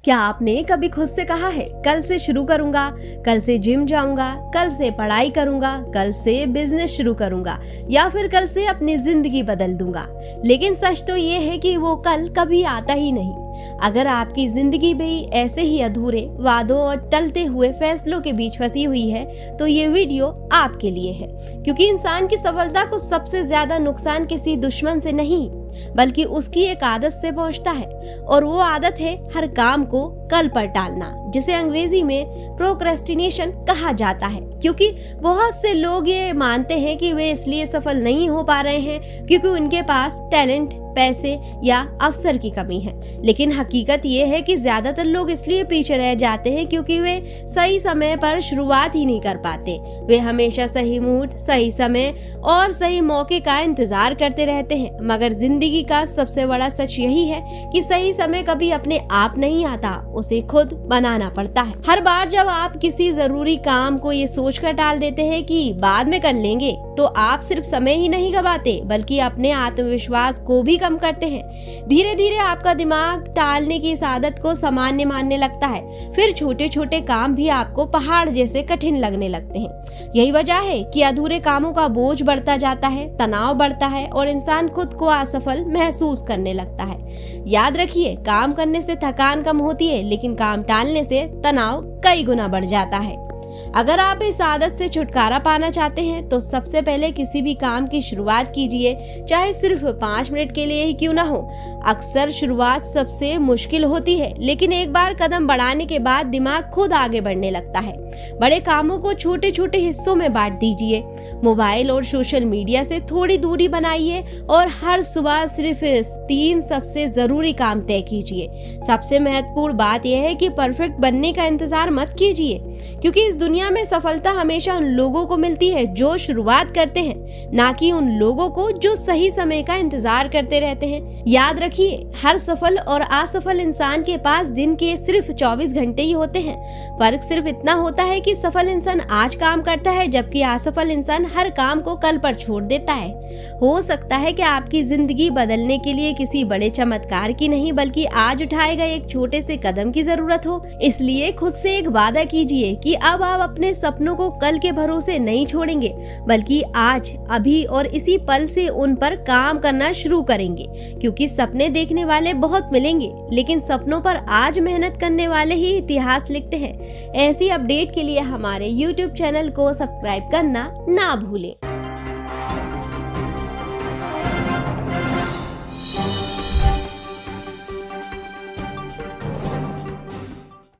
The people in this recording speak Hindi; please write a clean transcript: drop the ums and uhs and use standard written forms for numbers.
क्या आपने कभी खुद से कहा है कल से शुरू करूंगा, कल से जिम जाऊंगा, कल से पढ़ाई करूंगा, कल से बिजनेस शुरू करूंगा या फिर कल से अपनी जिंदगी बदल दूंगा। लेकिन सच तो ये है कि वो कल कभी आता ही नहीं। अगर आपकी जिंदगी भी ऐसे ही अधूरे वादों और टलते हुए फैसलों के बीच फंसी हुई है तो ये वीडियो आपके लिए है, क्योंकि इंसान की सफलता को सबसे ज्यादा नुकसान किसी दुश्मन से नहीं बल्कि उसकी एक आदत से पहुंचता है, और वो आदत है हर काम को कल पर टालना, जिसे अंग्रेजी में प्रोक्रेस्टिनेशन कहा जाता है। क्योंकि बहुत से लोग ये मानते हैं कि वे इसलिए सफल नहीं हो पा रहे हैं क्योंकि उनके पास टैलेंट, पैसे या अवसर की कमी है। लेकिन हकीकत ये है कि ज्यादातर लोग इसलिए पीछे रह जाते हैं क्योंकि वे सही समय पर शुरुआत ही नहीं कर पाते। वे हमेशा सही मूड, सही समय और सही मौके का इंतजार करते रहते हैं, मगर जिंदगी का सबसे बड़ा सच यही है कि सही समय कभी अपने आप नहीं आता, उसे खुद बनाना पड़ता है। हर बार जब आप किसी जरूरी काम को ये सोचकर टाल देते हैं कि बाद में कर लेंगे, तो आप सिर्फ समय ही नहीं गवाते बल्कि अपने आत्मविश्वास को भी कम करते हैं। धीरे धीरे आपका दिमाग टालने की इस आदत को सामान्य मानने लगता है। फिर छोटे छोटे काम भी आपको पहाड़ जैसे कठिन लगने लगते हैं। यही वजह है कि अधूरे कामों का बोझ बढ़ता जाता है, तनाव बढ़ता है और इंसान खुद को असफल महसूस करने लगता है। याद रखिए, काम करने से थकान कम होती है, लेकिन काम टालने से तनाव कई गुना बढ़ जाता है। अगर आप इस आदत से छुटकारा पाना चाहते हैं तो सबसे पहले किसी भी काम की शुरुआत कीजिए, चाहे सिर्फ 5 मिनट के लिए ही क्यों ना हो। अक्सर शुरुआत सबसे मुश्किल होती है, लेकिन एक बार कदम बढ़ाने के बाद दिमाग खुद आगे बढ़ने लगता है। बड़े कामों को छोटे छोटे हिस्सों में बांट दीजिए। मोबाइल और सोशल मीडिया से थोड़ी दूरी बनाइए और हर सुबह सिर्फ 3 सबसे जरूरी काम तय कीजिए। सबसे महत्वपूर्ण बात यह है कि परफेक्ट बनने का इंतजार मत कीजिए, क्योंकि इस दुनिया में सफलता हमेशा उन लोगों को मिलती है जो शुरुआत करते हैं, ना कि उन लोगों को जो सही समय का इंतजार करते रहते हैं। याद रखिए, हर सफल और असफल इंसान के पास दिन के सिर्फ 24 घंटे ही होते हैं। फर्क सिर्फ इतना होता है कि सफल इंसान आज काम करता है, जबकि असफल इंसान हर काम को कल पर छोड़ देता है। हो सकता है कि आपकी जिंदगी बदलने के लिए किसी बड़े चमत्कार की नहीं बल्कि आज उठाए गए एक छोटे से कदम की जरूरत हो। इसलिए खुद से एक वादा कीजिए कि अब आप अपने सपनों को कल के भरोसे नहीं छोड़ेंगे, बल्कि आज, अभी और इसी पल से उन पर काम करना शुरू करेंगे। क्योंकि सपने देखने वाले बहुत मिलेंगे, लेकिन सपनों पर आज मेहनत करने वाले ही इतिहास लिखते हैं। ऐसी अपडेट के लिए हमारे YouTube चैनल को सब्सक्राइब करना ना भूलें।